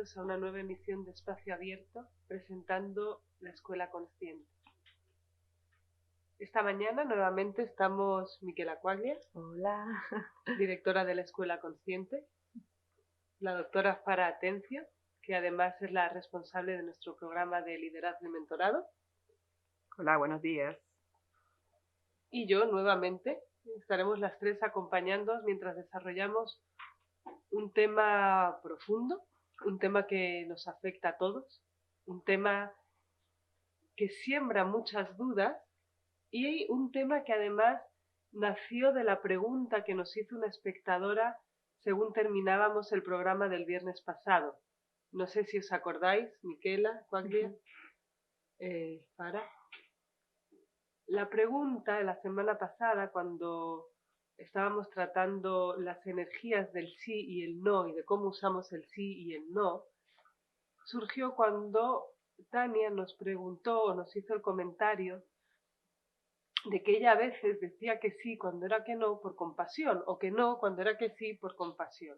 bienvenidos a una nueva emisión de Espacio Abierto, presentando la Escuela Consciente. Esta mañana nuevamente estamos Miquela Quaglia, Hola. Directora de la Escuela Consciente, la doctora Fara Atencio, que además es la responsable de nuestro programa de liderazgo y mentorado. Hola, buenos días. Y yo nuevamente estaremos las tres acompañándoos mientras desarrollamos un tema profundo, un tema que nos afecta a todos, un tema que siembra muchas dudas y un tema que además nació de la pregunta que nos hizo una espectadora según terminábamos el programa del viernes pasado. No sé si os acordáis, Miquela, Quaglia, Fara. La pregunta de la semana pasada, cuando estábamos tratando las energías del sí y el no y de cómo usamos el sí y el no, surgió cuando Tania nos preguntó o nos hizo el comentario de que ella a veces decía que sí cuando era que no por compasión o que no cuando era que sí por compasión.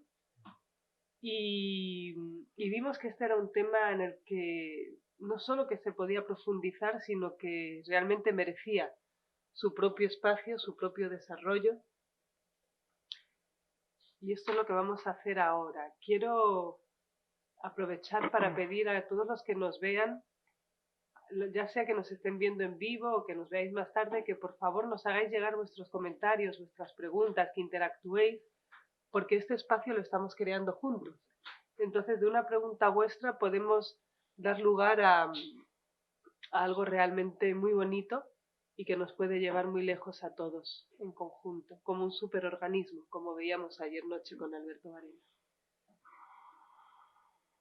Y vimos que este era un tema en el que no solo que se podía profundizar, sino que realmente merecía su propio espacio, su propio desarrollo. Y esto es lo que vamos a hacer ahora. Quiero aprovechar para pedir a todos los que nos vean, ya sea que nos estén viendo en vivo o que nos veáis más tarde, que por favor nos hagáis llegar vuestros comentarios, vuestras preguntas, que interactuéis, porque este espacio lo estamos creando juntos. Entonces, de una pregunta vuestra podemos dar lugar a algo realmente muy bonito y que nos puede llevar muy lejos a todos en conjunto, como un superorganismo, como veíamos ayer noche con Alberto Varela.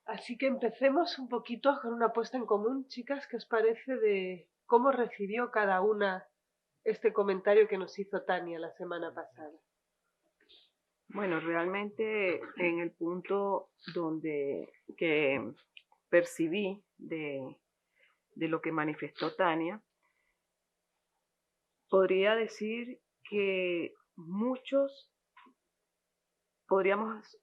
Así que empecemos un poquito con una puesta en común, chicas, ¿qué os parece de cómo recibió cada una este comentario que nos hizo Tania la semana pasada? Bueno, realmente en el punto que percibí de lo que manifestó Tania, podría decir que muchos podríamos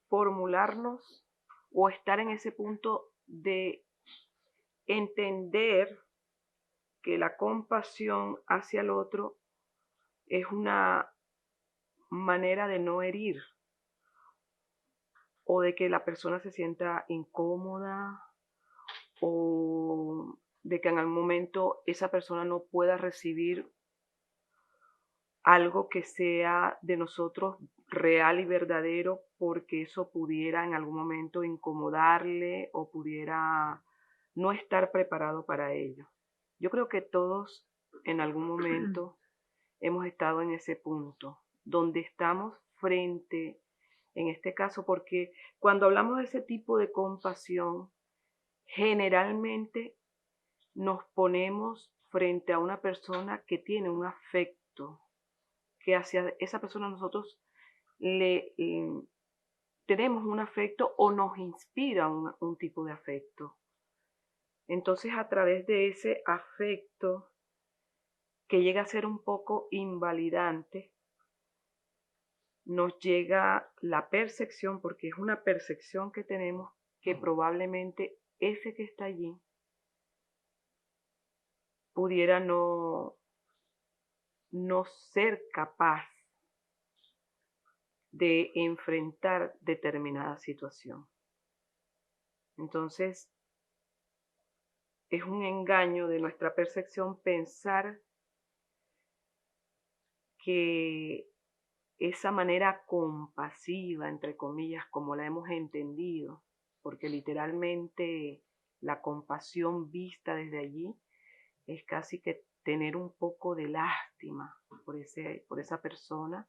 formularnos o estar en ese punto de entender que la compasión hacia el otro es una manera de no herir o de que la persona se sienta incómoda o de que en algún momento esa persona no pueda recibir algo que sea de nosotros real y verdadero porque eso pudiera en algún momento incomodarle o pudiera no estar preparado para ello. Yo creo que todos en algún momento hemos estado en ese punto donde estamos frente, en este caso, porque cuando hablamos de ese tipo de compasión, generalmente nos ponemos frente a una persona que tiene un afecto, que hacia esa persona nosotros le tenemos un afecto o nos inspira un tipo de afecto. Entonces, a través de ese afecto que llega a ser un poco invalidante, nos llega la percepción, porque es una percepción que tenemos, que probablemente ese que está allí pudiera no ser capaz de enfrentar determinada situación. Entonces, es un engaño de nuestra percepción pensar que esa manera compasiva, entre comillas, como la hemos entendido, porque literalmente la compasión vista desde allí es casi que tener un poco de lástima por esa persona,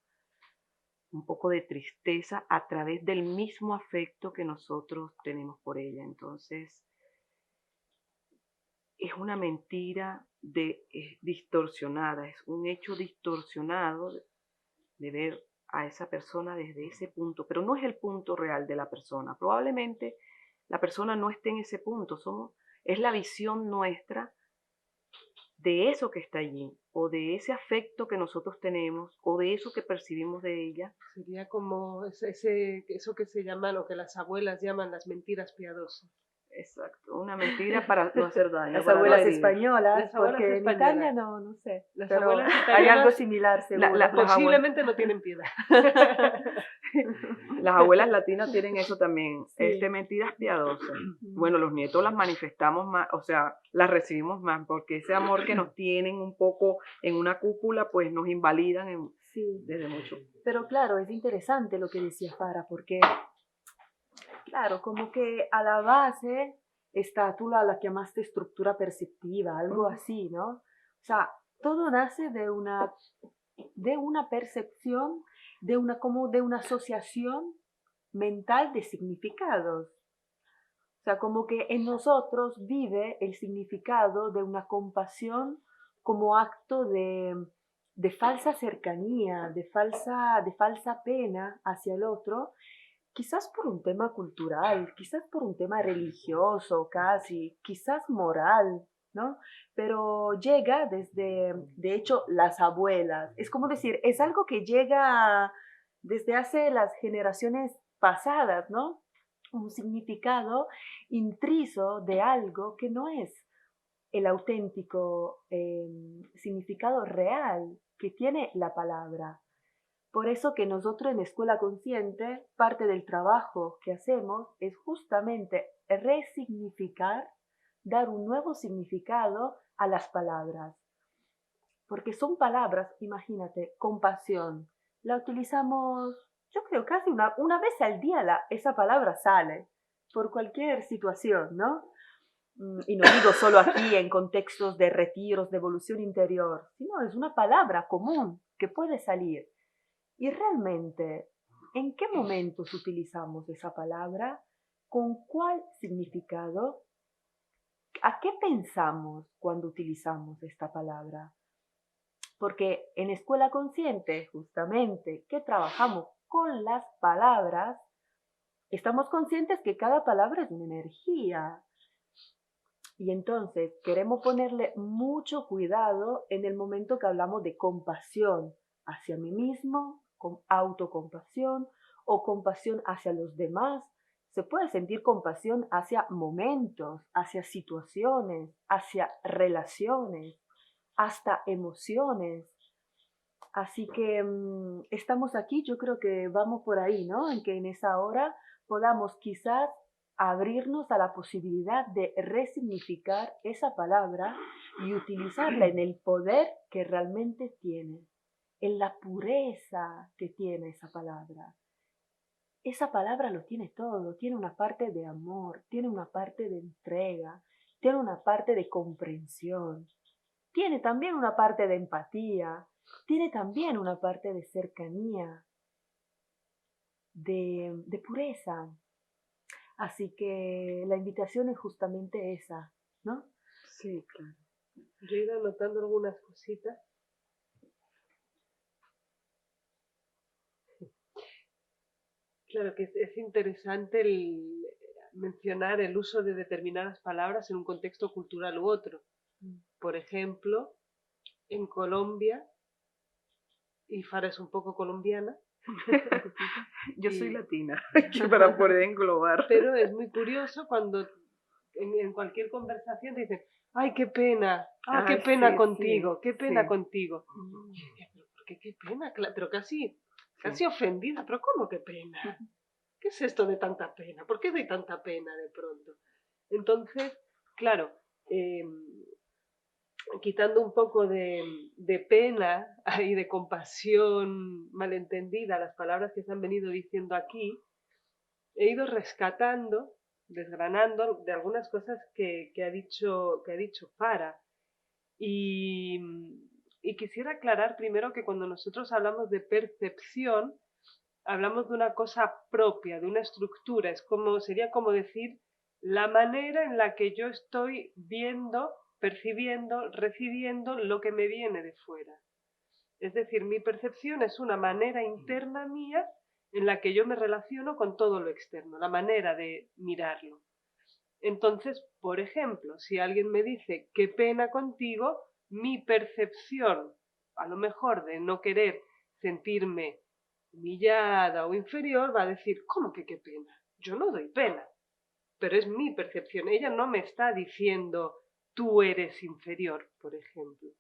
un poco de tristeza a través del mismo afecto que nosotros tenemos por ella. Entonces, es una mentira distorsionada, es un hecho distorsionado de ver a esa persona desde ese punto, pero no es el punto real de la persona. Probablemente la persona no esté en ese punto, es la visión nuestra de eso que está allí, o de ese afecto que nosotros tenemos, o de eso que percibimos de ella. Sería como eso que se llama, lo que las abuelas llaman las mentiras piadosas. Exacto, una mentira para no hacer daño, Las para no abuelas herir. españolas, Las abuelas porque en Italia españolas. no sé, Las pero abuelas hay algo italianas, similar seguro. las posiblemente no tienen piedad. Las abuelas latinas tienen eso también, Sí. mentiras piadosas. Bueno, los nietos las manifestamos más, o sea, las recibimos más, porque ese amor que nos tienen un poco en una cúpula, pues nos invalidan Sí, desde mucho. pero claro, es interesante lo que decía Farah, porque claro, como que a la base está, tú la llamaste estructura perceptiva, algo así, ¿no? O sea, todo nace de una percepción, como de una asociación mental de significados. O sea, como que en nosotros vive el significado de una compasión como acto de falsa cercanía, de falsa pena hacia el otro, quizás por un tema cultural, quizás por un tema religioso casi, quizás moral, ¿no? Pero llega desde, de hecho, las abuelas. Es como decir, es algo que llega desde hace las generaciones pasadas, ¿no? Un significado intriso de algo que no es el auténtico significado real que tiene la palabra. Por eso que nosotros en Escuela Consciente, parte del trabajo que hacemos es justamente resignificar, dar un nuevo significado a las palabras. Porque son palabras, imagínate, compasión. La utilizamos, yo creo, casi una vez al día esa palabra sale, por cualquier situación, ¿no? Y no digo solo aquí en contextos de retiros, de evolución interior, sino es una palabra común que puede salir. Y realmente, ¿en qué momentos utilizamos esa palabra? ¿Con cuál significado? ¿A qué pensamos cuando utilizamos esta palabra? Porque en Escuela Consciente, justamente, que trabajamos con las palabras, estamos conscientes que cada palabra es una energía. Y entonces queremos ponerle mucho cuidado en el momento que hablamos de compasión hacia mí mismo, con autocompasión o compasión hacia los demás. Se puede sentir compasión hacia momentos, hacia situaciones, hacia relaciones, hasta emociones. Así que estamos aquí, yo creo que vamos por ahí, ¿no? En que en esa hora podamos quizás abrirnos a la posibilidad de resignificar esa palabra y utilizarla en el poder que realmente tiene, en la pureza que tiene esa palabra. Esa palabra lo tiene todo, tiene una parte de amor, tiene una parte de entrega, tiene una parte de comprensión, tiene también una parte de empatía, tiene también una parte de cercanía, de pureza. Así que la invitación es justamente esa, ¿no? Sí, claro. Yo he ido anotando algunas cositas. Claro que es interesante mencionar el uso de determinadas palabras en un contexto cultural u otro. Por ejemplo, en Colombia, y Farah es un poco colombiana. Yo soy latina, para poder englobar. Pero es muy curioso cuando en cualquier conversación te dicen, ¡ay, qué pena! ¡Ah, qué pena Sí, contigo! sí, ¡Qué pena sí. contigo! Y yo decía, ¿pero por qué qué pena? Pero casi ofendida. ¿Pero cómo qué pena? ¿Qué es esto de tanta pena? ¿Por qué doy tanta pena de pronto? Entonces, claro, quitando un poco de pena y de compasión malentendida las palabras que se han venido diciendo aquí, he ido rescatando, desgranando de algunas cosas que ha dicho Farah. Y, y quisiera aclarar primero que cuando nosotros hablamos de percepción, hablamos de una cosa propia, de una estructura. Sería como decir la manera en la que yo estoy viendo, percibiendo, recibiendo lo que me viene de fuera. Es decir, mi percepción es una manera interna mía en la que yo me relaciono con todo lo externo, la manera de mirarlo. Entonces, por ejemplo, si alguien me dice qué pena contigo, mi percepción, a lo mejor de no querer sentirme humillada o inferior, va a decir, ¿cómo que qué pena? Yo no doy pena, pero es mi percepción. Ella no me está diciendo, tú eres inferior, por ejemplo.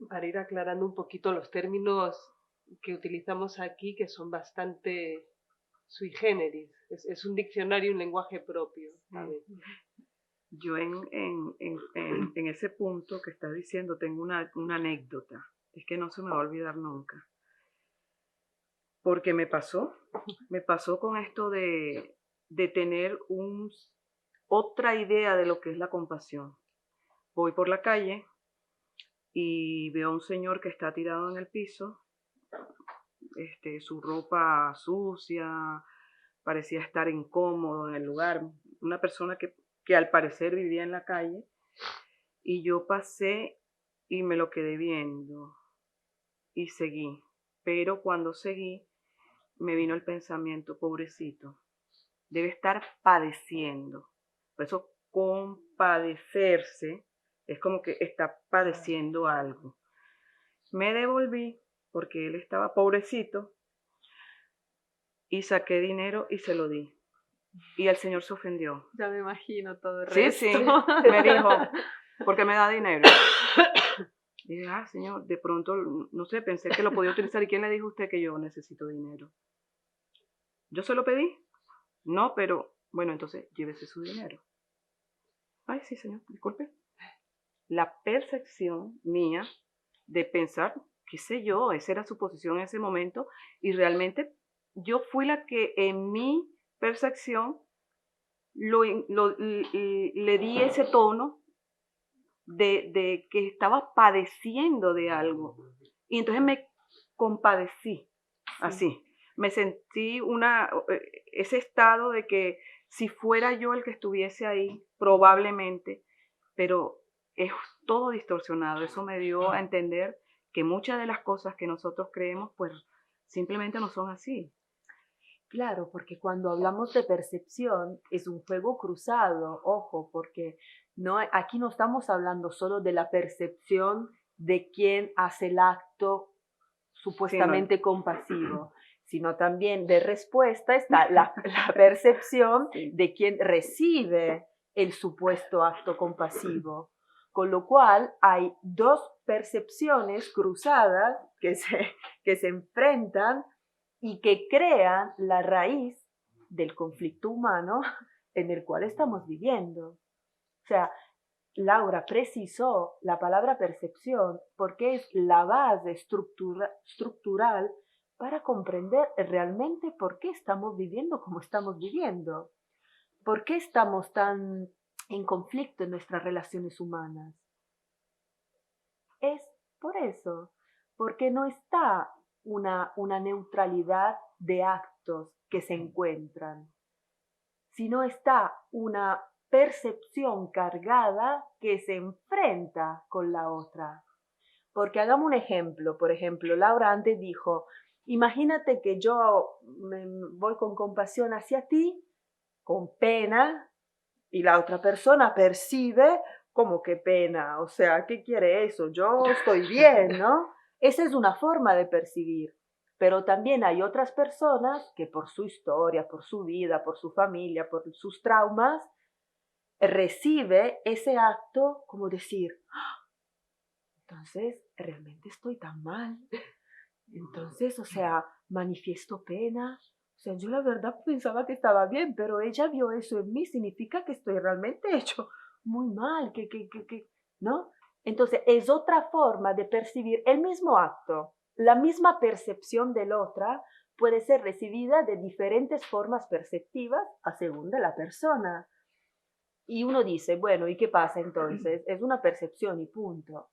Para ir aclarando un poquito los términos que utilizamos aquí, que son bastante sui generis. Es un diccionario y un lenguaje propio, ¿sabes? Yo en ese punto que estás diciendo tengo una anécdota. Es que no se me va a olvidar nunca. Porque me pasó con esto de tener otra idea de lo que es la compasión. Voy por la calle y veo a un señor que está tirado en el piso, su ropa sucia, parecía estar incómodo en el lugar, una persona que al parecer vivía en la calle, y yo pasé y me lo quedé viendo y seguí, pero cuando seguí me vino el pensamiento, pobrecito, debe estar padeciendo. Por eso compadecerse es como que está padeciendo algo. Me devolví porque él estaba pobrecito y saqué dinero y se lo di. Y el señor se ofendió. Ya me imagino todo el Sí, resto. sí, me dijo, ¿por qué me da dinero? Y dije, señor, de pronto, no sé, pensé que lo podía utilizar. ¿Y quién le dijo a usted que yo necesito dinero? ¿Yo se lo pedí? No, pero, bueno, entonces, llévese su dinero. Ay, sí, señor, disculpe. La percepción mía de pensar, qué sé yo, esa era su posición en ese momento, y realmente yo fui la que en mi percepción le di ese tono de que estaba padeciendo de algo. Y entonces me compadecí, así. Me sentí ese estado de que si fuera yo el que estuviese ahí, probablemente, pero es todo distorsionado. Eso me dio a entender que muchas de las cosas que nosotros creemos, pues simplemente no son así. Claro, porque cuando hablamos de percepción es un juego cruzado, ojo, porque aquí no estamos hablando solo de la percepción de quien hace el acto supuestamente compasivo, sino también de respuesta está la percepción de quien recibe el supuesto acto compasivo. Con lo cual hay dos percepciones cruzadas que se enfrentan y que crean la raíz del conflicto humano en el cual estamos viviendo. O sea, Laura precisó la palabra percepción porque es la base estructural para comprender realmente por qué estamos viviendo como estamos viviendo, por qué estamos tan en conflicto en nuestras relaciones humanas. Es por eso, porque no está una neutralidad de actos que se encuentran, sino está una percepción cargada que se enfrenta con la otra. Porque hagamos un ejemplo, por ejemplo, Laura antes dijo, imagínate que yo me voy con compasión hacia ti, con pena, y la otra persona percibe como que pena, o sea, ¿qué quiere eso? Yo estoy bien, ¿no? Esa es una forma de percibir, pero también hay otras personas que por su historia, por su vida, por su familia, por sus traumas, recibe ese acto como decir, entonces, realmente estoy tan mal. Entonces, o sea, manifiesto pena. O sea, yo la verdad pensaba que estaba bien, pero ella vio eso en mí, significa que estoy realmente hecho muy mal, ¿no? Entonces, es otra forma de percibir el mismo acto. La misma percepción de la otra puede ser recibida de diferentes formas perceptivas a según de la persona. Y uno dice, bueno, ¿y qué pasa entonces? Es una percepción y punto.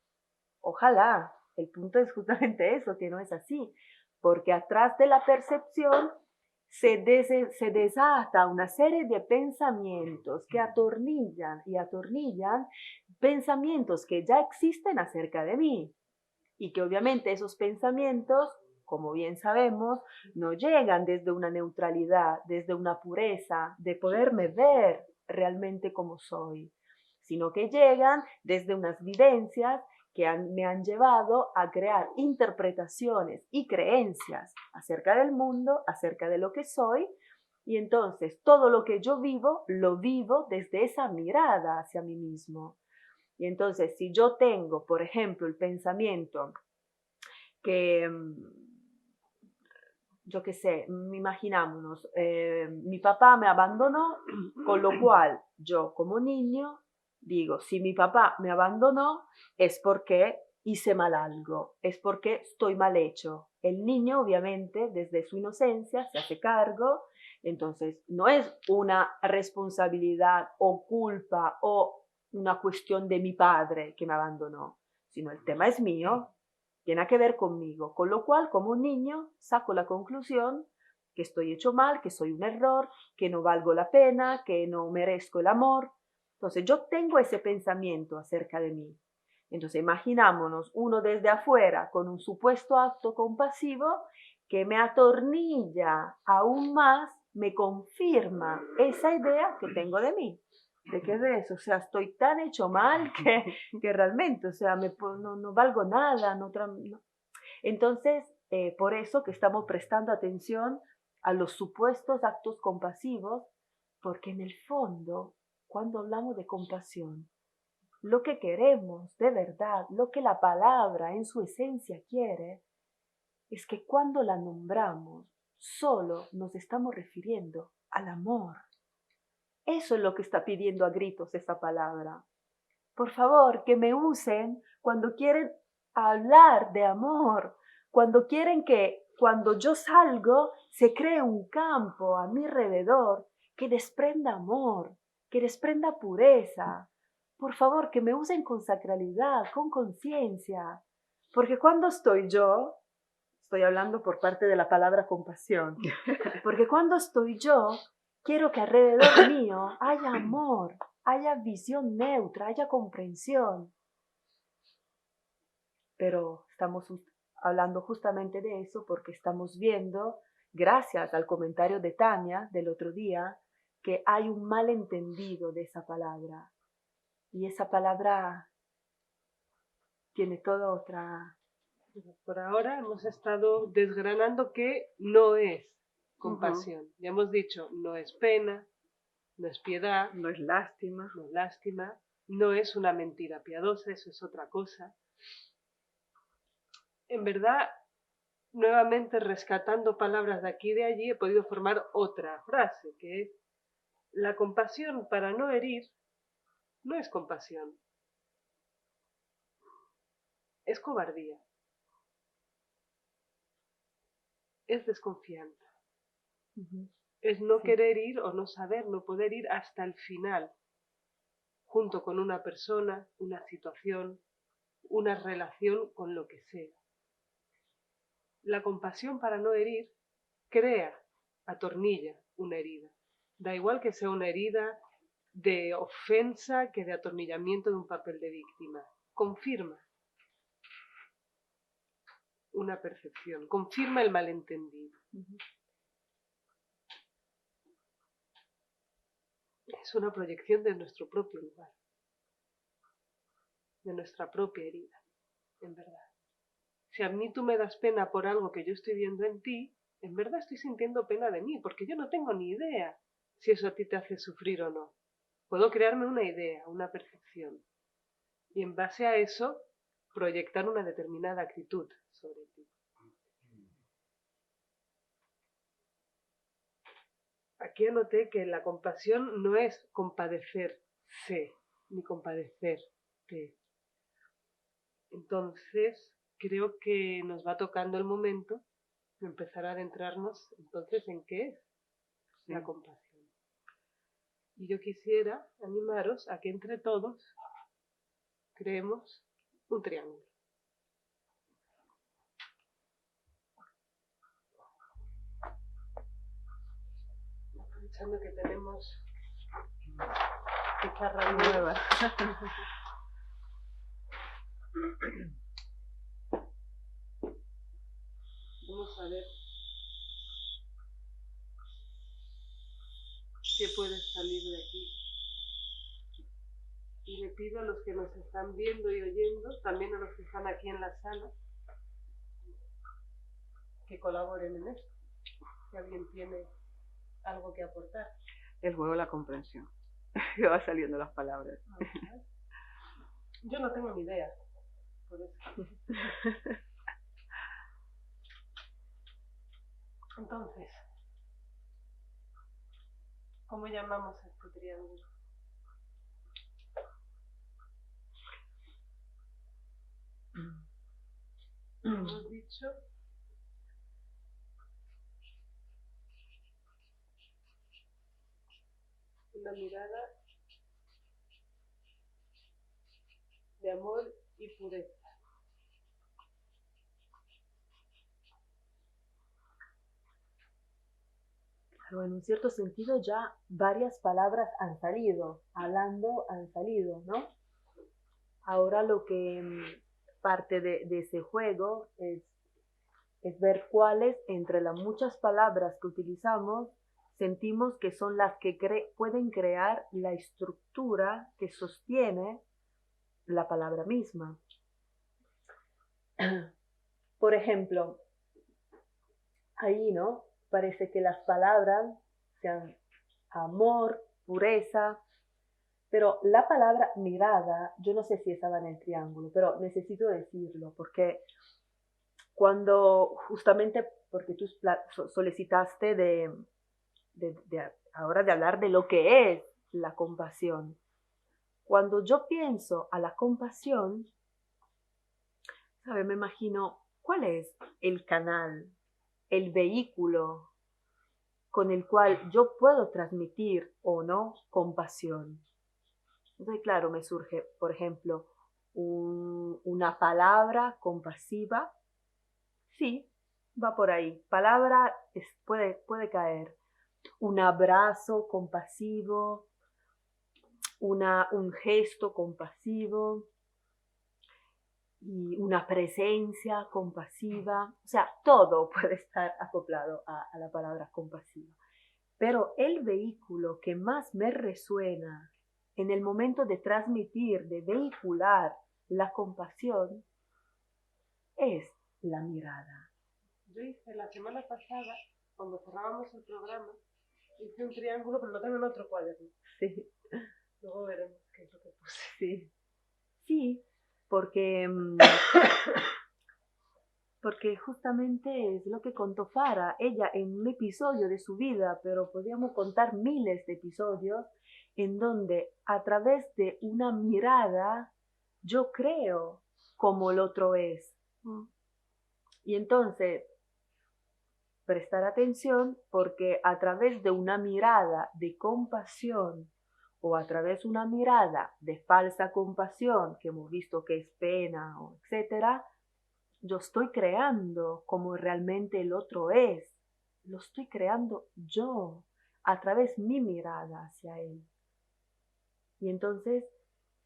Ojalá, el punto es justamente eso, que no es así, porque atrás de la percepción se desata una serie de pensamientos que atornillan y atornillan pensamientos que ya existen acerca de mí y que obviamente esos pensamientos, como bien sabemos, no llegan desde una neutralidad, desde una pureza de poderme ver realmente como soy, sino que llegan desde unas vivencias que me han llevado a crear interpretaciones y creencias acerca del mundo, acerca de lo que soy, y entonces todo lo que yo vivo, lo vivo desde esa mirada hacia mí mismo. Y entonces si yo tengo, por ejemplo, el pensamiento que, yo qué sé, imaginámonos, mi papá me abandonó, con lo cual yo como niño digo, si mi papá me abandonó es porque hice mal algo, es porque estoy mal hecho. El niño obviamente desde su inocencia se hace cargo, entonces no es una responsabilidad o culpa o una cuestión de mi padre que me abandonó, sino el tema es mío, tiene que ver conmigo, con lo cual como un niño saco la conclusión que estoy hecho mal, que soy un error, que no valgo la pena, que no merezco el amor. Entonces yo tengo ese pensamiento acerca de mí. Entonces imaginámonos uno desde afuera con un supuesto acto compasivo que me atornilla aún más, me confirma esa idea que tengo de mí. ¿De qué ves? O sea, estoy tan hecho mal que realmente, o sea, no valgo nada. No. Entonces, por eso que estamos prestando atención a los supuestos actos compasivos, porque en el fondo, cuando hablamos de compasión, lo que queremos de verdad, lo que la palabra en su esencia quiere, es que cuando la nombramos, solo nos estamos refiriendo al amor. Eso es lo que está pidiendo a gritos esa palabra. Por favor, que me usen cuando quieren hablar de amor, cuando quieren que cuando yo salgo se cree un campo a mi alrededor que desprenda amor, que desprenda pureza. Por favor, que me usen con sacralidad, con conciencia, porque cuando estoy yo, estoy hablando por parte de la palabra compasión, porque cuando estoy yo, quiero que alrededor mío haya amor, haya visión neutra, haya comprensión. Pero estamos hablando justamente de eso porque estamos viendo, gracias al comentario de Tania del otro día, que hay un malentendido de esa palabra. Y esa palabra tiene toda otra... Por ahora hemos estado desgranando qué no es compasión. Ya hemos dicho, no es pena, no es piedad, No es lástima. no es lástima, no es una mentira piadosa, eso es otra cosa. En verdad, nuevamente rescatando palabras de aquí y de allí, he podido formar otra frase, que es, la compasión para no herir no es compasión, es cobardía, es desconfianza. Es no querer ir o no saber, no poder ir hasta el final, junto con una persona, una situación, una relación con lo que sea. La compasión para no herir crea, atornilla una herida. Da igual que sea una herida de ofensa que de atornillamiento de un papel de víctima. Confirma una percepción, confirma el malentendido. Es una proyección de nuestro propio lugar, de nuestra propia herida, en verdad. Si a mí tú me das pena por algo que yo estoy viendo en ti, en verdad estoy sintiendo pena de mí, porque yo no tengo ni idea si eso a ti te hace sufrir o no. Puedo crearme una idea, una percepción, y en base a eso proyectar una determinada actitud sobre ti. Aquí anoté que la compasión no es compadecerse, ni compadecerte. Entonces, creo que nos va tocando el momento de empezar a adentrarnos entonces en qué es la compasión. Y yo quisiera animaros a que entre todos creemos un triángulo. Aprovechando que tenemos pizarra nueva. Vamos a ver qué puede salir de aquí. Y pido a los que nos están viendo y oyendo, también a los que están aquí en la sala, que colaboren en esto. Si alguien tiene algo que aportar. El juego de la comprensión. Que va saliendo las palabras. Yo no tengo ni idea, por eso. Entonces, ¿cómo llamamos a este triángulo? Hemos dicho una mirada de amor y pureza. Pero en un cierto sentido ya varias palabras han salido, hablando han salido, ¿no? Ahora lo que parte de ese juego es ver cuáles entre las muchas palabras que utilizamos sentimos que son las que pueden crear la estructura que sostiene la palabra misma. Por ejemplo, ahí, ¿no? Parece que las palabras sean amor, pureza, pero la palabra mirada, yo no sé si estaba en el triángulo, pero necesito decirlo porque justamente porque tú solicitaste ahora de hablar de lo que es la compasión. Cuando yo pienso a la compasión, ¿sabe? Me imagino cuál es el canal, el vehículo con el cual yo puedo transmitir o no compasión. Entonces, claro, me surge, por ejemplo, una palabra compasiva. Sí, va por ahí. Palabra puede caer. Un abrazo compasivo, un gesto compasivo y una presencia compasiva. O sea, todo puede estar acoplado a la palabra compasiva. Pero el vehículo que más me resuena en el momento de transmitir, de vehicular la compasión, es la mirada. Yo hice la semana pasada, cuando cerrábamos el programa, hice un triángulo, pero lo tengo en otro cuaderno. Sí. Luego veremos qué es lo que puse. Sí, sí, porque justamente es lo que contó Farah, ella en un episodio de su vida, pero podríamos contar miles de episodios en donde a través de una mirada yo creo como el otro es. Y entonces, prestar atención porque a través de una mirada de compasión o a través de una mirada de falsa compasión, que hemos visto que es pena, etcétera, yo estoy creando como realmente el otro es. Lo estoy creando yo a través de mi mirada hacia él. Y entonces,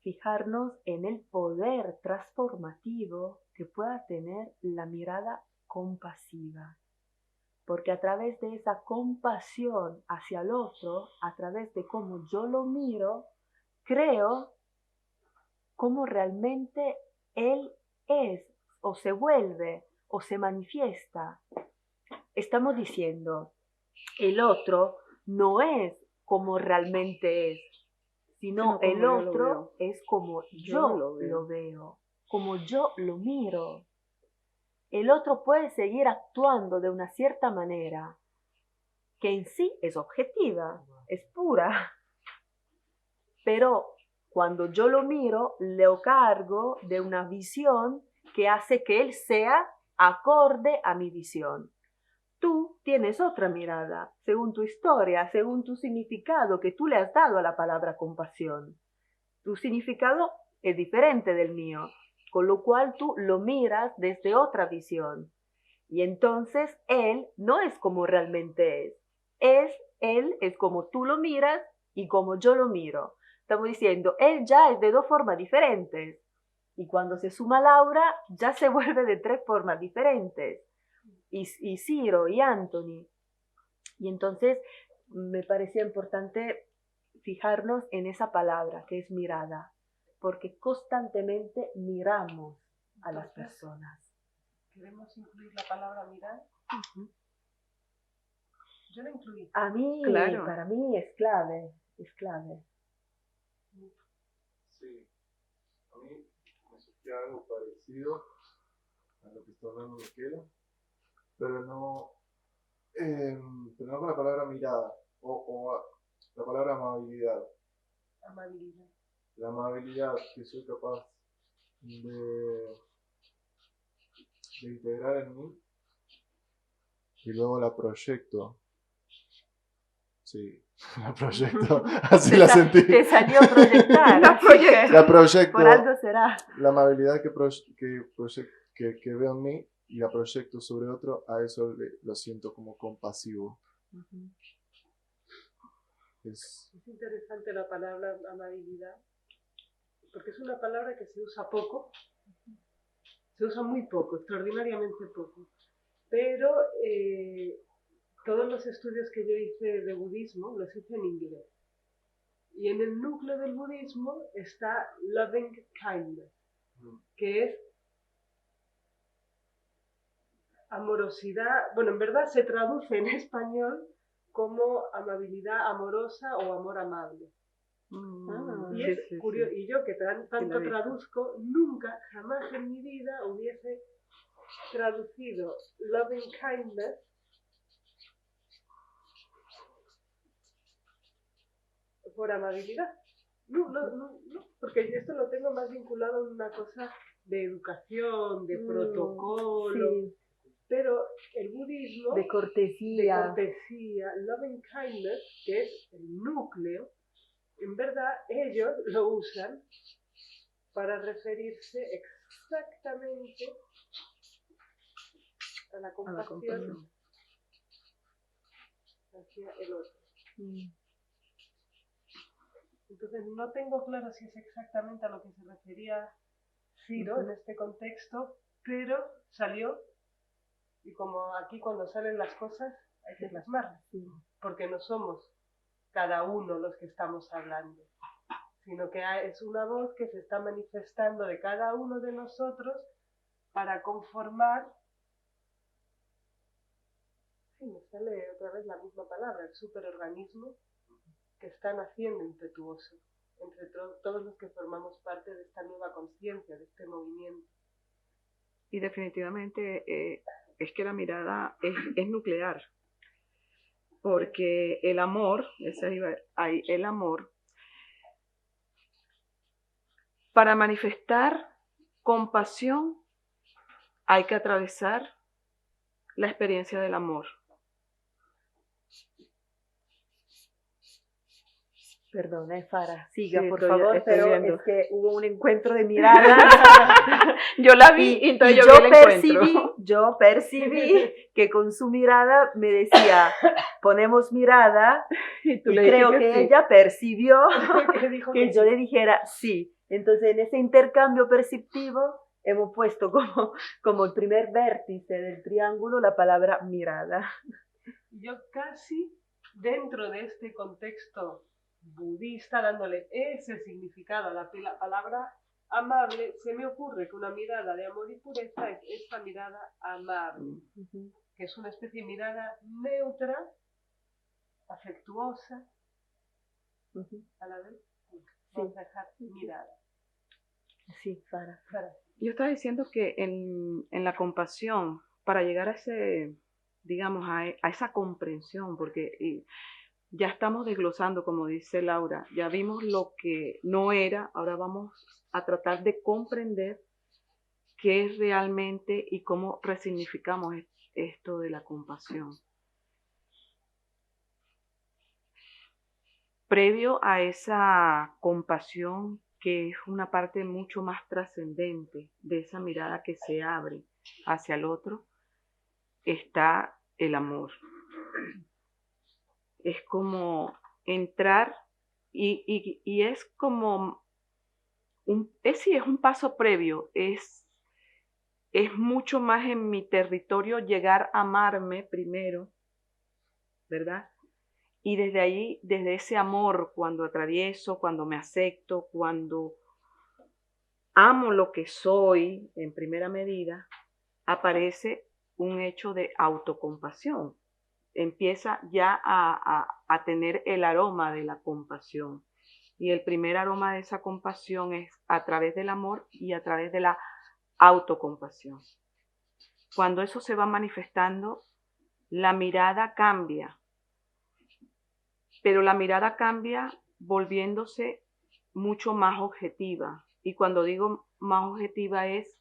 fijarnos en el poder transformativo que pueda tener la mirada compasiva. Porque a través de esa compasión hacia el otro, a través de cómo yo lo miro, creo cómo realmente él es, o se vuelve, o se manifiesta. Estamos diciendo, el otro no es como realmente es, sino el otro es como yo lo veo, como yo lo miro. El otro puede seguir actuando de una cierta manera, que en sí es objetiva, es pura, pero cuando yo lo miro, le cargo de una visión que hace que él sea acorde a mi visión. Tú tienes otra mirada, según tu historia, según tu significado que tú le has dado a la palabra compasión. Tu significado es diferente del mío, con lo cual tú lo miras desde otra visión. Y entonces él no es como realmente es. Él es como tú lo miras y como yo lo miro. Estamos diciendo, él ya es de dos formas diferentes. Y cuando se suma Laura, ya se vuelve de tres formas diferentes. Y Ciro y Anthony. Y entonces me parecía importante fijarnos en esa palabra que es mirada. porque constantemente miramos a las Entonces, personas. ¿queremos incluir la palabra mirar? Yo la incluí. A mí, Claro. para mí es clave, es clave. Sí, a mí me surgió algo parecido a lo que está hablando Miquela, pero no con la palabra mirada o la palabra amabilidad. Amabilidad. La amabilidad que soy capaz de integrar en mí y luego la proyecto. Sí, la proyecto, así la sentí. Te salió a proyectar. La proyecto. Por algo será. La amabilidad que veo en mí y la proyecto sobre otro, a eso lo siento como compasivo. Es interesante la palabra amabilidad, porque es una palabra que se usa poco, se usa muy poco, extraordinariamente poco, pero todos los estudios que yo hice de budismo los hice en inglés. Y en el núcleo del budismo está loving kindness, que es amorosidad, bueno, en verdad se traduce en español como amabilidad amorosa o amor amable. Y es curioso, y yo que tanto traduzco, nunca, jamás en mi vida hubiese traducido loving kindness por amabilidad. No, porque esto lo tengo más vinculado a una cosa de educación, de protocolo, sí. Pero el budismo, de cortesía, loving kindness, que es el núcleo, en verdad ellos lo usan para referirse exactamente a la compasión hacia el otro. Entonces no tengo claro si es exactamente a lo que se refería Ciro en este contexto, pero salió, y como aquí cuando salen las cosas hay que plasmarlas, porque no somos cada uno los que estamos hablando, sino que es una voz que se está manifestando de cada uno de nosotros para conformar, sí, me sale otra vez la misma palabra, el superorganismo que está naciendo impetuoso entre todos los que formamos parte de esta nueva conciencia, de este movimiento. Y definitivamente es que la mirada es nuclear, porque el amor, el amor, para manifestar compasión hay que atravesar la experiencia del amor. Perdona, Farah, siga, sí, por favor, pero viendo. Es que hubo un encuentro de miradas. Yo la vi y entonces yo percibí que con su mirada me decía, ponemos mirada, y creo que sí. Ella percibió que yo le dijera sí. Entonces, en ese intercambio perceptivo, hemos puesto como el primer vértice del triángulo la palabra mirada. Yo casi, dentro de este contexto budista, dándole ese significado a la palabra amable, se me ocurre que una mirada de amor y pureza es esta mirada amable, que es una especie de mirada neutra, afectuosa, a la vez. Vamos a dejar mirada. Sí, Farah. Yo estaba diciendo que en la compasión, para llegar a ese, digamos, a esa comprensión, porque ya estamos desglosando, como dice Laura, ya vimos lo que no era, ahora vamos a tratar de comprender qué es realmente y cómo resignificamos esto de la compasión. Previo a esa compasión, que es una parte mucho más trascendente de esa mirada que se abre hacia el otro, está el amor. Es como entrar y es como es un paso previo, es mucho más en mi territorio llegar a amarme primero, ¿verdad? Y desde ahí, desde ese amor, cuando atravieso, cuando me acepto, cuando amo lo que soy en primera medida, aparece un hecho de autocompasión. Empieza ya a tener el aroma de la compasión. Y el primer aroma de esa compasión es a través del amor y a través de la autocompasión. Cuando eso se va manifestando, la mirada cambia, pero la mirada cambia volviéndose mucho más objetiva. Y cuando digo más objetiva es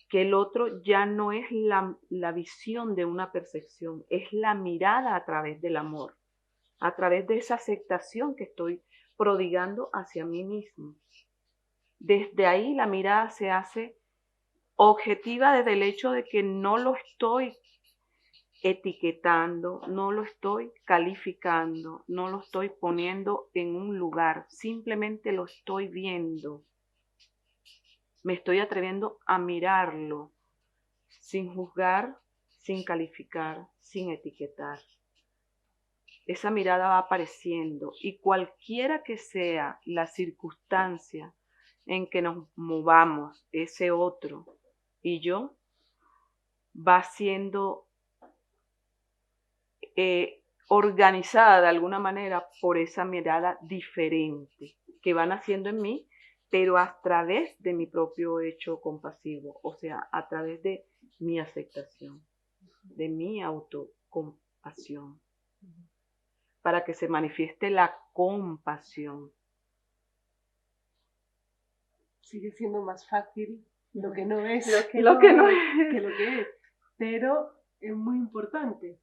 que el otro ya no es la visión de una percepción, es la mirada a través del amor, a través de esa aceptación que estoy prodigando hacia mí mismo. Desde ahí la mirada se hace objetiva desde el hecho de que no lo estoy etiquetando, no lo estoy calificando, no lo estoy poniendo en un lugar, simplemente lo estoy viendo. Me estoy atreviendo a mirarlo sin juzgar, sin calificar, sin etiquetar. Esa mirada va apareciendo y cualquiera que sea la circunstancia en que nos movamos, ese otro y yo, va siendo organizada de alguna manera por esa mirada diferente que van haciendo en mí, pero a través de mi propio hecho compasivo, o sea, a través de mi aceptación, de mi autocompasión, para que se manifieste la compasión. Sigue siendo más fácil lo que no es, Lo que no es. que lo que es, pero es muy importante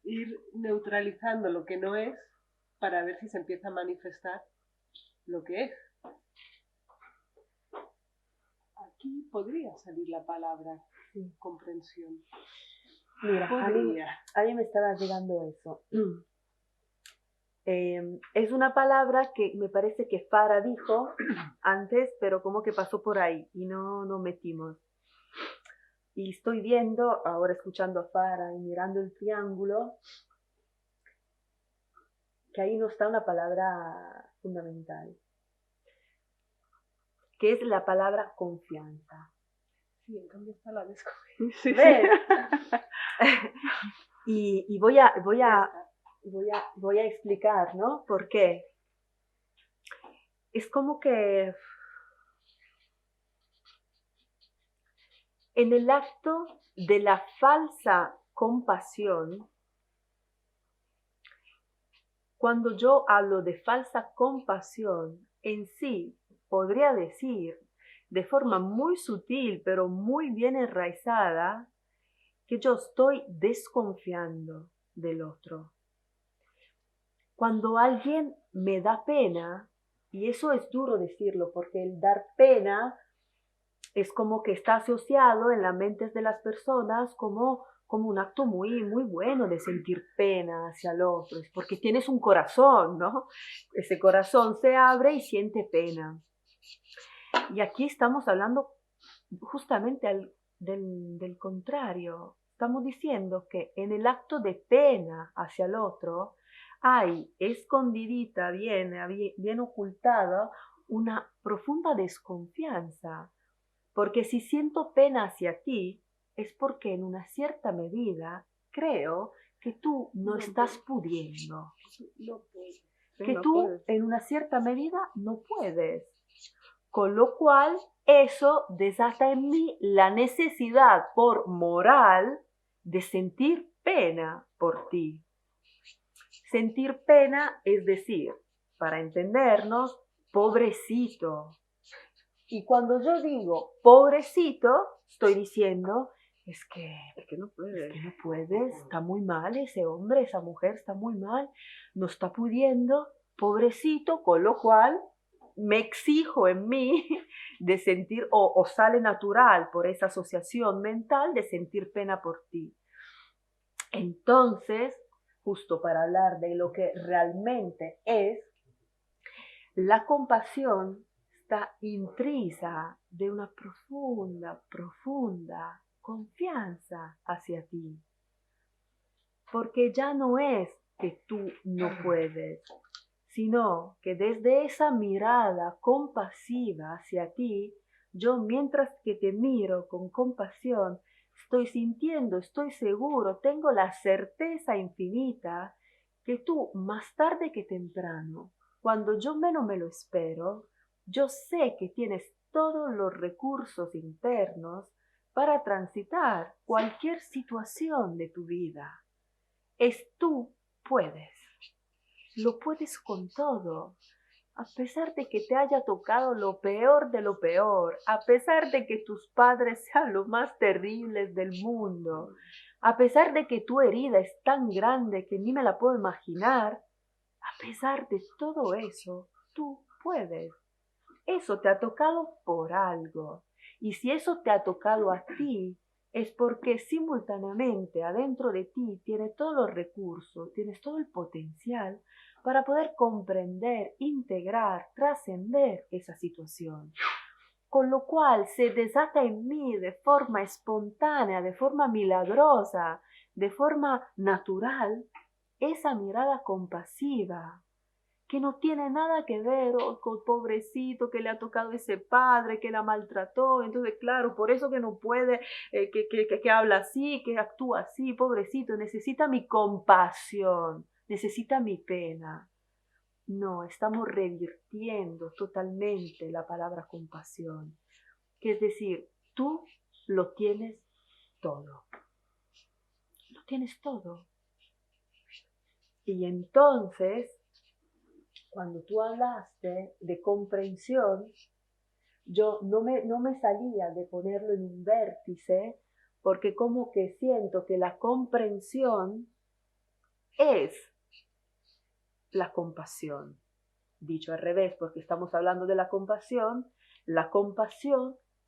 ir neutralizando lo que no es para ver si se empieza a manifestar lo que es. Aquí podría salir la palabra comprensión. Mira, a mí me estaba llegando eso. Es una palabra que me parece que Farah dijo antes, pero como que pasó por ahí y no nos metimos. Y estoy viendo, ahora escuchando a Farah y mirando el triángulo, que ahí no está una palabra fundamental, que es la palabra confianza. Sí, en cambio está la ¿Ves? y voy a explicar, ¿no? ¿Por qué? Es como que en el acto de la falsa compasión, cuando yo hablo de falsa compasión, en sí podría decir de forma muy sutil, pero muy bien enraizada, que yo estoy desconfiando del otro. Cuando alguien me da pena, y eso es duro decirlo, porque el dar pena es como que está asociado en las mentes de las personas como un acto muy, muy bueno de sentir pena hacia el otro, es porque tienes un corazón, ¿no? Ese corazón se abre y siente pena. Y aquí estamos hablando justamente del contrario. Estamos diciendo que en el acto de pena hacia el otro hay escondidita, bien ocultada, una profunda desconfianza. Porque si siento pena hacia ti, es porque en una cierta medida creo que tú no estás pudiendo. Que tú en una cierta medida no puedes. Con lo cual, eso desata en mí la necesidad por moral de sentir pena por ti. Sentir pena es decir, para entendernos, pobrecito. Y cuando yo digo pobrecito, estoy diciendo, es que no puedes, está muy mal ese hombre, esa mujer está muy mal, no está pudiendo, pobrecito, con lo cual me exijo en mí de sentir, o sale natural por esa asociación mental de sentir pena por ti. Entonces, justo para hablar de lo que realmente es, la compasión está intrínseca de una profunda confianza hacia ti. Porque ya no es que tú no puedes, sino que desde esa mirada compasiva hacia ti, yo mientras que te miro con compasión, estoy sintiendo, estoy seguro, tengo la certeza infinita que tú más tarde que temprano, cuando yo menos me lo espero, yo sé que tienes todos los recursos internos para transitar cualquier situación de tu vida. Tú puedes, lo puedes con todo. A pesar de que te haya tocado lo peor de lo peor, a pesar de que tus padres sean los más terribles del mundo, a pesar de que tu herida es tan grande que ni me la puedo imaginar, a pesar de todo eso, tú puedes. Eso te ha tocado por algo. Y si eso te ha tocado a ti, es porque simultáneamente adentro de ti tienes todos los recursos, tienes todo el potencial para poder comprender, integrar, trascender esa situación. Con lo cual se desata en mí de forma espontánea, de forma milagrosa, de forma natural, esa mirada compasiva, que no tiene nada que ver con pobrecito que le ha tocado ese padre que la maltrató, entonces claro, por eso que no puede, que habla así, que actúa así, pobrecito, necesita mi compasión, necesita mi pena. No, estamos revirtiendo totalmente la palabra compasión, que es decir, tú lo tienes todo, lo tienes todo. Y entonces, cuando tú hablaste de comprensión, yo no me salía de ponerlo en un vértice, porque como que siento que la comprensión es la compasión. Dicho al revés, porque estamos hablando de la compasión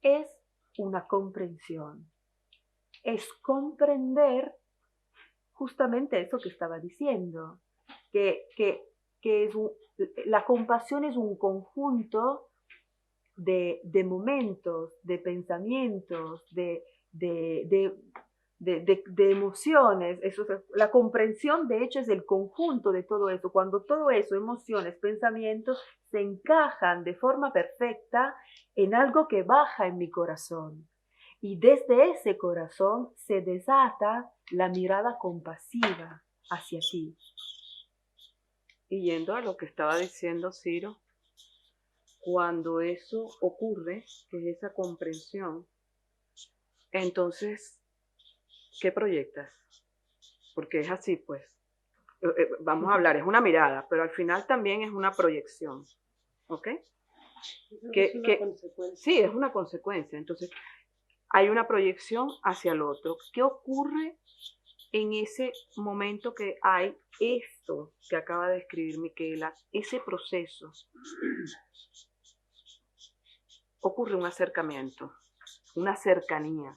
es una comprensión. Es comprender justamente eso que estaba diciendo, que la compasión es un conjunto de momentos, de pensamientos, de emociones. La comprensión, de hecho, es el conjunto de todo eso. Cuando todo eso, emociones, pensamientos, se encajan de forma perfecta en algo que baja en mi corazón. Y desde ese corazón se desata la mirada compasiva hacia ti. Y yendo a lo que estaba diciendo Ciro, cuando eso ocurre, que es esa comprensión, entonces, ¿qué proyectas? Porque es así, pues. Vamos a hablar, es una mirada, pero al final también es una proyección. ¿Ok? Es una consecuencia. Sí, es una consecuencia. Entonces, hay una proyección hacia el otro. ¿Qué ocurre en ese momento que hay esto que acaba de escribir Miquela, ese proceso? Ocurre un acercamiento, una cercanía.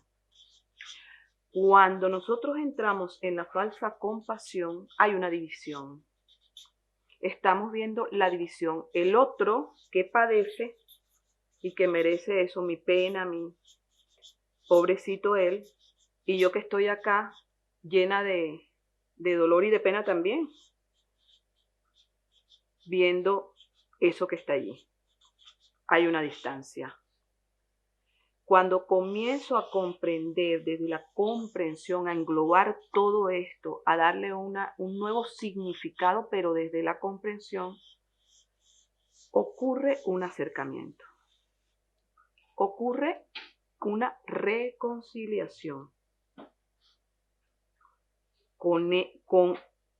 Cuando nosotros entramos en la falsa compasión, hay una división. Estamos viendo la división. El otro que padece y que merece eso, mi pena, mi pobrecito él, y yo que estoy acá llena de dolor y de pena también, viendo eso que está allí. Hay una distancia. Cuando comienzo a comprender, desde la comprensión, a englobar todo esto, a darle un nuevo significado, pero desde la comprensión, ocurre un acercamiento. Ocurre una reconciliación con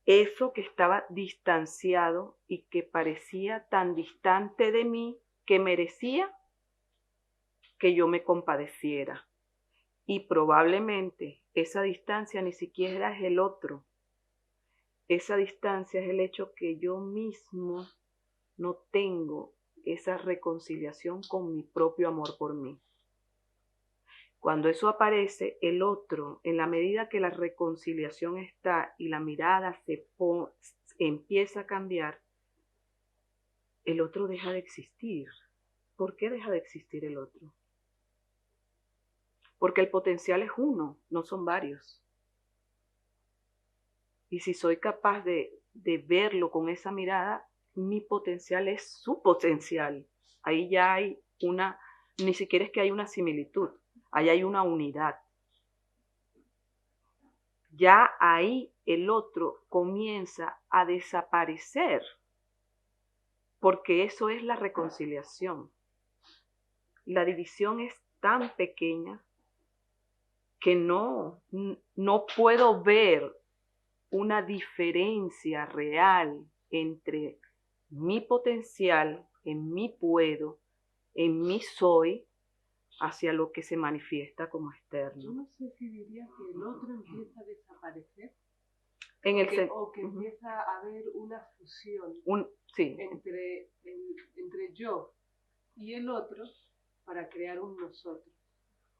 eso que estaba distanciado y que parecía tan distante de mí que merecía que yo me compadeciera. Y probablemente esa distancia ni siquiera es el otro. Esa distancia es el hecho que yo mismo no tengo esa reconciliación con mi propio amor por mí. Cuando eso aparece, el otro, en la medida que la reconciliación está y la mirada empieza a cambiar, el otro deja de existir. ¿Por qué deja de existir el otro? Porque el potencial es uno, no son varios. Y si soy capaz de verlo con esa mirada, mi potencial es su potencial. Ahí ya hay ni siquiera es que hay una similitud, ahí hay una unidad. Ya ahí el otro comienza a desaparecer, porque eso es la reconciliación. La división es tan pequeña que no puedo ver una diferencia real entre mi potencial, en mi puedo, en mi soy, hacia lo que se manifiesta como externo. Yo no sé si diría que el otro empieza a desaparecer o que empieza a haber una fusión sí. entre yo y el otro para crear un nosotros.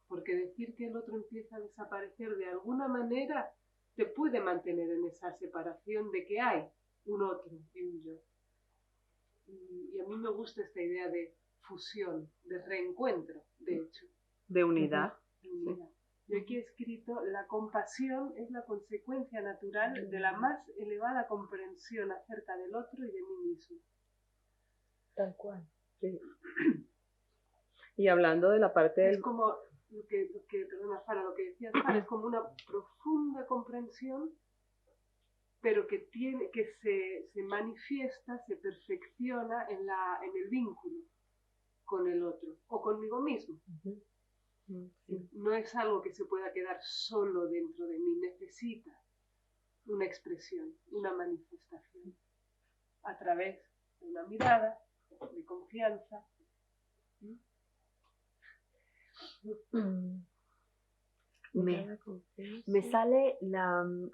Porque decir que el otro empieza a desaparecer de alguna manera te puede mantener en esa separación de que hay un otro y un yo. Y a mí me gusta esta idea de fusión, de reencuentro, de hecho. De unidad. De unidad. Yo aquí he escrito, la compasión es la consecuencia natural de la más elevada comprensión acerca del otro y de mí mismo. Tal cual. Sí. Y hablando de la parte Es como perdona, Fara, lo que decías, Fara, es como una profunda comprensión, pero que se manifiesta, se perfecciona en el vínculo con el otro o conmigo mismo. Sí. No es algo que se pueda quedar solo dentro de mí, necesita una expresión, una manifestación a través de una mirada, de confianza. Me sale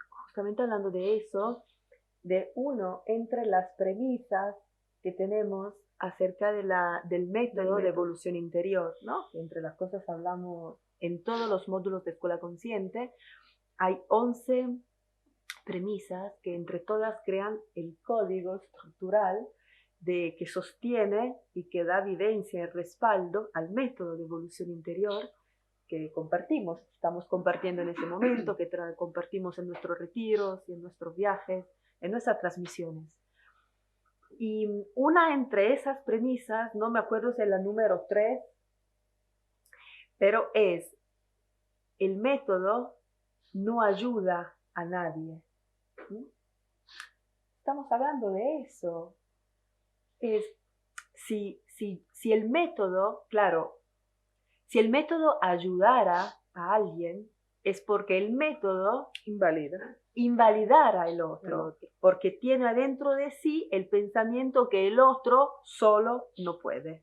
justamente hablando de eso, de uno entre las premisas que tenemos acerca del método de evolución interior, ¿no? Entre las cosas hablamos en todos los módulos de Escuela Consciente. Hay 11 premisas que entre todas crean el código estructural que sostiene y que da vivencia y respaldo al método de evolución interior que compartimos, estamos compartiendo en ese momento, que compartimos en nuestros retiros y en nuestros viajes, en nuestras transmisiones. Y una entre esas premisas, no me acuerdo si es la número 3, pero es: el método no ayuda a nadie. Estamos hablando de eso. Si el método, claro, si el método ayudara a alguien, es porque el método invalidara el otro, porque tiene adentro de sí el pensamiento que el otro solo no puede,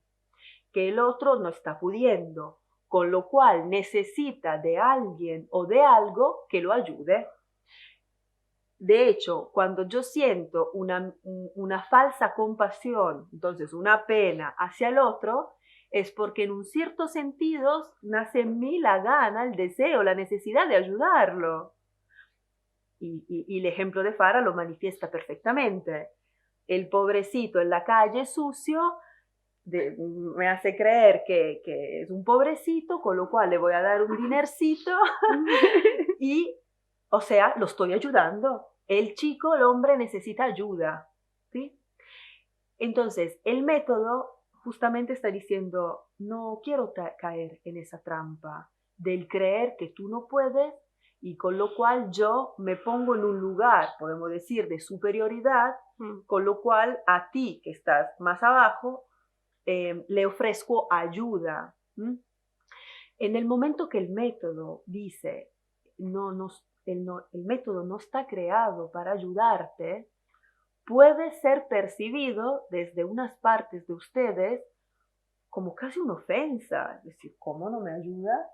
que el otro no está pudiendo, con lo cual necesita de alguien o de algo que lo ayude. De hecho, cuando yo siento una falsa compasión, entonces una pena hacia el otro, es porque en un cierto sentido nace en mí la gana, el deseo, la necesidad de ayudarlo. Y el ejemplo de Fara lo manifiesta perfectamente. El pobrecito en la calle sucio me hace creer que es un pobrecito, con lo cual le voy a dar un dinercito y, o sea, lo estoy ayudando. El chico, el hombre necesita ayuda, ¿sí? Entonces, el método justamente está diciendo, no quiero caer en esa trampa del creer que tú no puedes, y con lo cual yo me pongo en un lugar, podemos decir, de superioridad, con lo cual a ti que estás más abajo, le ofrezco ayuda. En el momento que el método dice, el método no está creado para ayudarte, puede ser percibido desde unas partes de ustedes como casi una ofensa. Es decir, ¿cómo no me ayuda?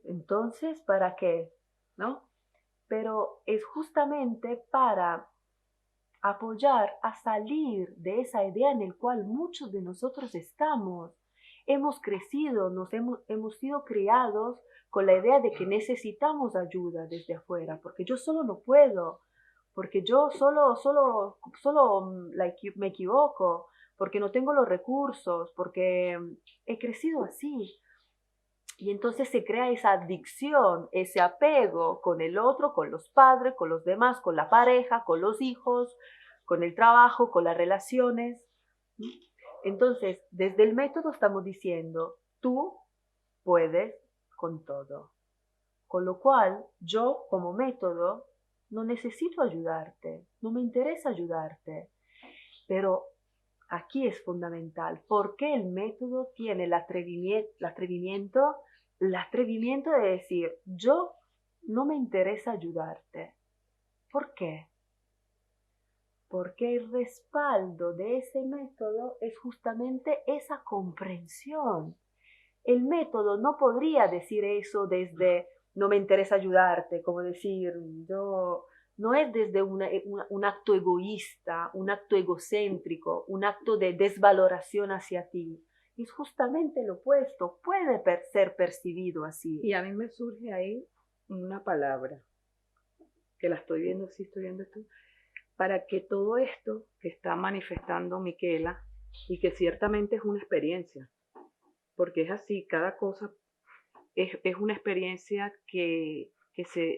Entonces, ¿para qué? ¿No? Pero es justamente para apoyar a salir de esa idea en la cual muchos de nosotros estamos. Hemos crecido, hemos sido criados con la idea de que necesitamos ayuda desde afuera, porque yo solo no puedo, porque yo solo me equivoco, porque no tengo los recursos, porque he crecido así. Y entonces se crea esa adicción, ese apego con el otro, con los padres, con los demás, con la pareja, con los hijos, con el trabajo, con las relaciones. Entonces, desde el método estamos diciendo, tú puedes con todo. Con lo cual, yo como método no necesito ayudarte, no me interesa ayudarte. Pero aquí es fundamental, porque el método tiene el atrevimiento de decir, yo no me interesa ayudarte. ¿Por qué? Porque el respaldo de ese método es justamente esa comprensión. El método no podría decir eso desde no me interesa ayudarte, como decir, yo, no es desde un acto egoísta, un acto egocéntrico, un acto de desvaloración hacia ti. Es justamente lo opuesto, puede ser percibido así. Y a mí me surge ahí una palabra, que la estoy viendo, sí estoy viendo esto, para que todo esto que está manifestando Miquela, y que ciertamente es una experiencia, porque es así, cada cosa es una experiencia que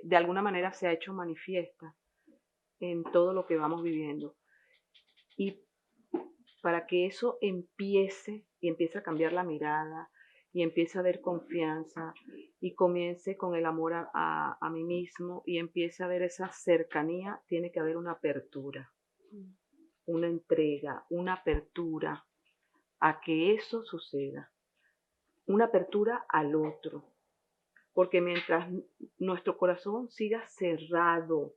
de alguna manera se ha hecho manifiesta en todo lo que vamos viviendo. Y para que eso empiece, y empiece a cambiar la mirada, y empiece a haber confianza, y comience con el amor a mí mismo, y empiece a haber esa cercanía, tiene que haber una apertura, una entrega, una apertura a que eso suceda, una apertura al otro. Porque mientras nuestro corazón siga cerrado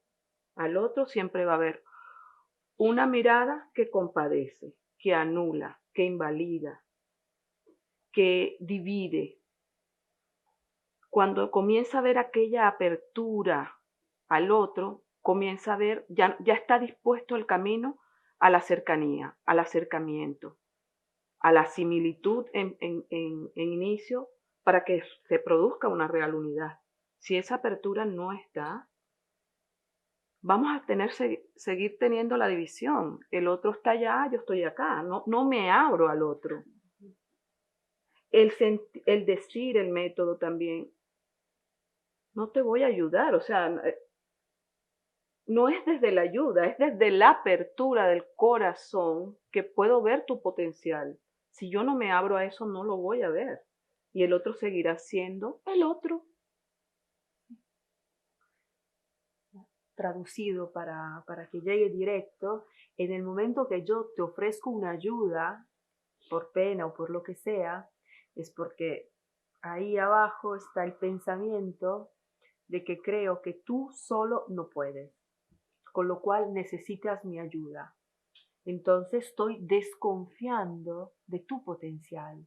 al otro, siempre va a haber una mirada que compadece, que anula, que invalida, que divide. Cuando comienza a ver aquella apertura al otro, comienza a ver, ya está dispuesto el camino a la cercanía, al acercamiento, a la similitud en inicio, para que se produzca una real unidad. Si esa apertura no está, vamos a seguir teniendo la división. El otro está allá, yo estoy acá. No me abro al otro. El decir el método también, no te voy a ayudar. O sea, no es desde la ayuda, es desde la apertura del corazón que puedo ver tu potencial. Si yo no me abro a eso, no lo voy a ver. Y el otro seguirá siendo el otro. Traducido para que llegue directo, en el momento que yo te ofrezco una ayuda, por pena o por lo que sea, es porque ahí abajo está el pensamiento de que creo que tú solo no puedes, con lo cual necesitas mi ayuda. Entonces estoy desconfiando de tu potencial.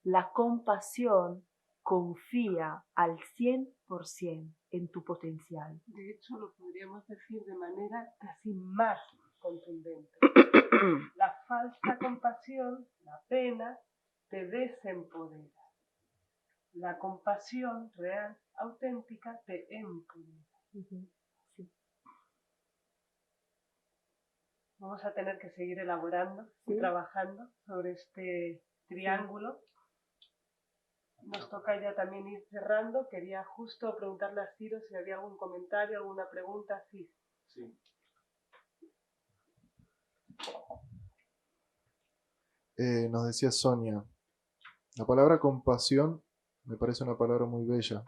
La compasión confía al 100% en tu potencial. De hecho, lo podríamos decir de manera casi más contundente. La falsa compasión, la pena, te desempodera. La compasión real, auténtica, te empodera. Sí. Vamos a tener que seguir elaborando y trabajando sobre este triángulo. Nos toca ya también ir cerrando. Quería justo preguntarle a Ciro si había algún comentario, alguna pregunta. Sí. Nos decía Sonia, la palabra compasión me parece una palabra muy bella,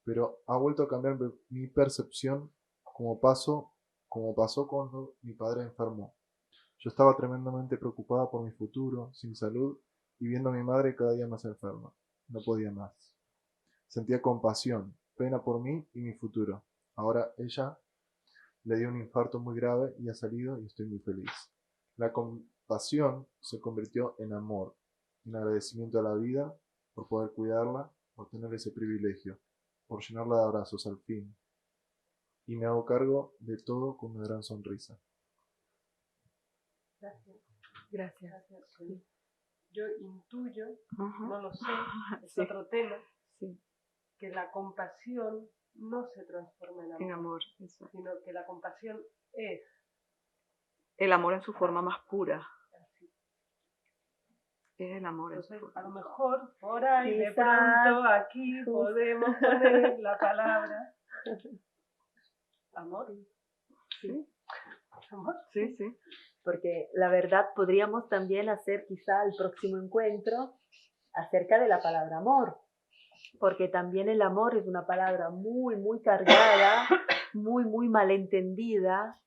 pero ha vuelto a cambiar mi percepción como pasó cuando mi padre enfermó. Yo estaba tremendamente preocupada por mi futuro, sin salud, y viendo a mi madre cada día más enferma. No podía más. Sentía compasión, pena por mí y mi futuro. Ahora ella le dio un infarto muy grave y ha salido y estoy muy feliz. La compasión se convirtió en amor, en agradecimiento a la vida por poder cuidarla, por tener ese privilegio, por llenarla de abrazos al fin. Y me hago cargo de todo con una gran sonrisa. Gracias. Gracias. Sí. Yo intuyo, no lo sé, es Sí. otro tema, Sí. que la compasión no se transforma En amor, eso. sino que la compasión es El amor en su forma más pura. así. Es el amor. Entonces, a lo mejor por ahí de Quizás, pronto aquí podemos poner la palabra amor. Sí. amor. Sí, sí. Porque la verdad podríamos también hacer quizá el próximo encuentro acerca de la palabra amor, porque también el amor es una palabra muy, muy cargada, muy, muy malentendida,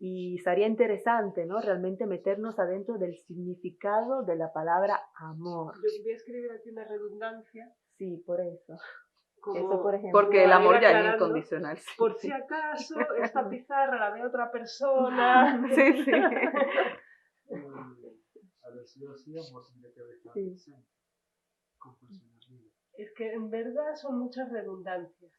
y sería interesante, ¿no? Realmente meternos adentro del significado de la palabra amor. Yo voy a escribir aquí una redundancia. Sí, por eso. Como, Eso, por ejemplo. Porque el para ir amor ya es aclarando, incondicional. Sí. por si acaso esta pizarra la ve otra persona. Sí, sí. A decir así, amor tendría que dejar Sí. presente. Comprensión arriba. Es que en verdad son muchas redundancias.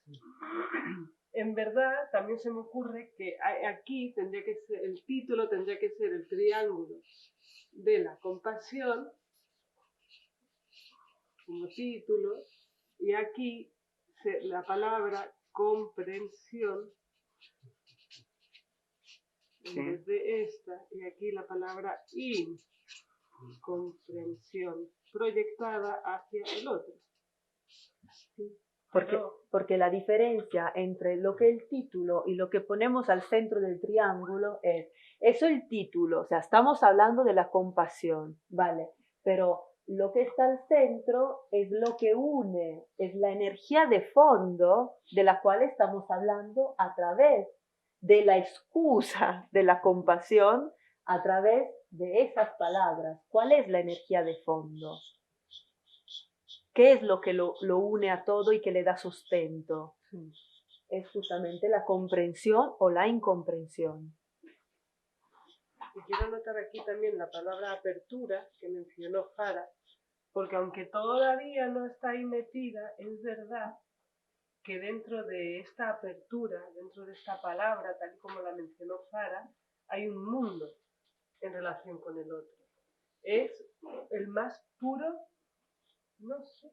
En verdad también se me ocurre que aquí tendría que ser, el título tendría que ser el triángulo de la compasión como título, y aquí la palabra comprensión en vez de esta, y aquí la palabra incomprensión proyectada hacia el otro. Sí. Pero Porque la diferencia entre lo que el título y lo que ponemos al centro del triángulo es, eso el título, o sea, estamos hablando de la compasión, ¿vale? Pero lo que está al centro es lo que une, es la energía de fondo de la cual estamos hablando a través de la excusa de la compasión, a través de esas palabras. ¿Cuál es la energía de fondo? ¿Qué es lo que lo une a todo y que le da sustento? Es justamente la comprensión o la incomprensión. y quiero anotar aquí también la palabra apertura que mencionó Fara, porque aunque todavía no está ahí metida, es verdad que dentro de esta apertura, dentro de esta palabra, tal y como la mencionó Fara, hay un mundo en relación con el otro. Es el más puro, no sé,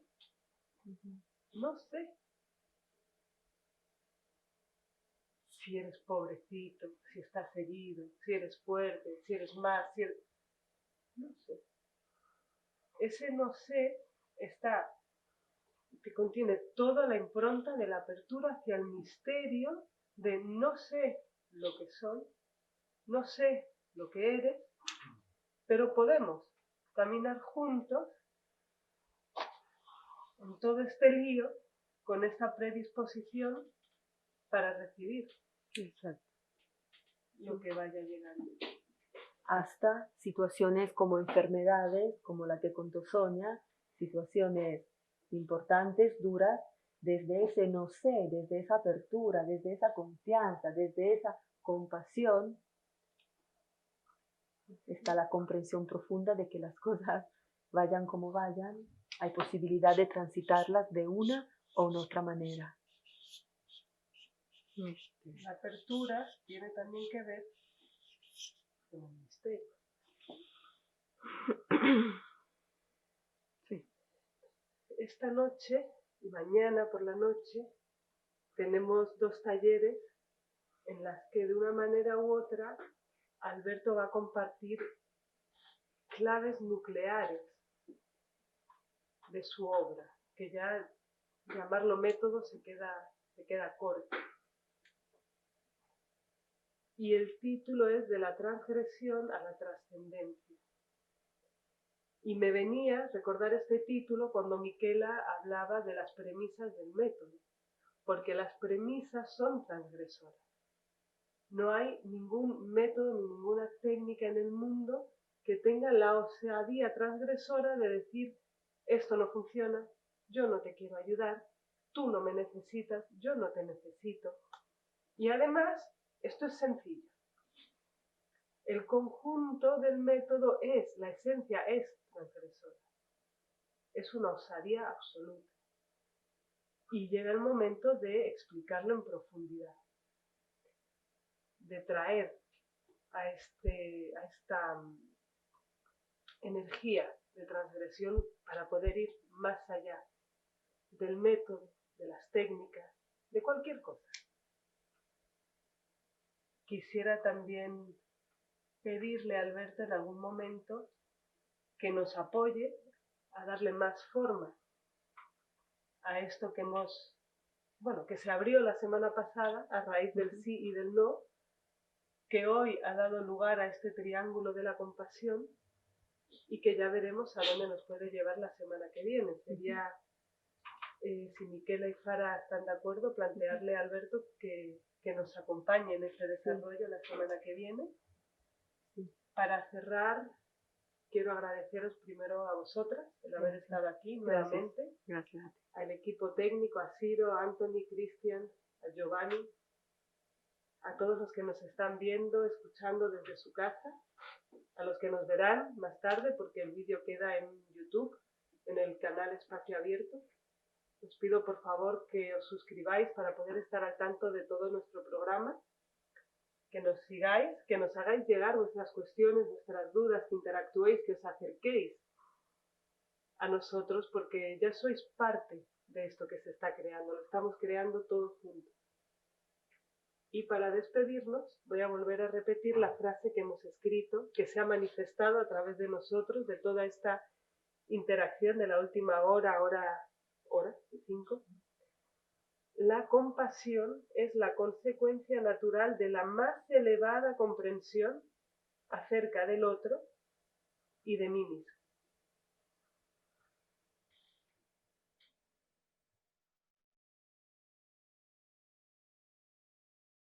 si eres pobrecito, si estás herido, si eres fuerte, si eres más, no sé. Ese no sé está, que contiene toda la impronta de la apertura hacia el misterio de no sé lo que soy, no sé lo que eres, pero podemos caminar juntos en todo este lío con esta predisposición para recibir lo que vaya llegando. Hasta situaciones como enfermedades, como la que contó Sonia, situaciones importantes, duras, desde ese no sé, desde esa apertura, desde esa confianza, desde esa compasión, está la comprensión profunda de que las cosas vayan como vayan, hay posibilidad de transitarlas de una o de otra manera. La apertura tiene también que ver con el misterio. Sí. Esta noche y mañana por la noche tenemos 2 talleres en las que de una manera u otra Alberto va a compartir claves nucleares de su obra, que ya llamarlo método se queda corto. Y el título es De la transgresión a la trascendencia. Y me venía a recordar este título cuando Miquela hablaba de las premisas del método, porque las premisas son transgresoras. No hay ningún método ni ninguna técnica en el mundo que tenga la osadía transgresora de decir esto no funciona, yo no te quiero ayudar, tú no me necesitas, yo no te necesito. Y además, esto es sencillo. El conjunto del método la esencia es transgresora. Es una osadía absoluta. Y llega el momento de explicarlo en profundidad, de traer a esta energía de transgresión para poder ir más allá del método, de las técnicas, de cualquier cosa. Quisiera también pedirle a Alberto en algún momento que nos apoye a darle más forma a esto que se abrió la semana pasada a raíz del sí y del no, que hoy ha dado lugar a este triángulo de la compasión y que ya veremos a dónde nos puede llevar la semana que viene. Sería, si Miquela y Fara están de acuerdo, plantearle a Alberto que nos acompañe en ese desarrollo la semana que viene. Para cerrar, quiero agradeceros primero a vosotras el haber estado aquí nuevamente. Gracias a ti. Al equipo técnico, a Ciro, a Anthony, Cristian, a Giovanni, a todos los que nos están viendo, escuchando desde su casa, a los que nos verán más tarde porque el vídeo queda en YouTube, en el canal Espacio Abierto. Os pido por favor que os suscribáis para poder estar al tanto de todo nuestro programa, que nos sigáis, que nos hagáis llegar vuestras cuestiones, vuestras dudas, que interactuéis, que os acerquéis a nosotros porque ya sois parte de esto que se está creando, lo estamos creando todos juntos. Y para despedirnos voy a volver a repetir la frase que hemos escrito, que se ha manifestado a través de nosotros, de toda esta interacción de la última hora y 5. La compasión es la consecuencia natural de la más elevada comprensión acerca del otro y de mí mismo.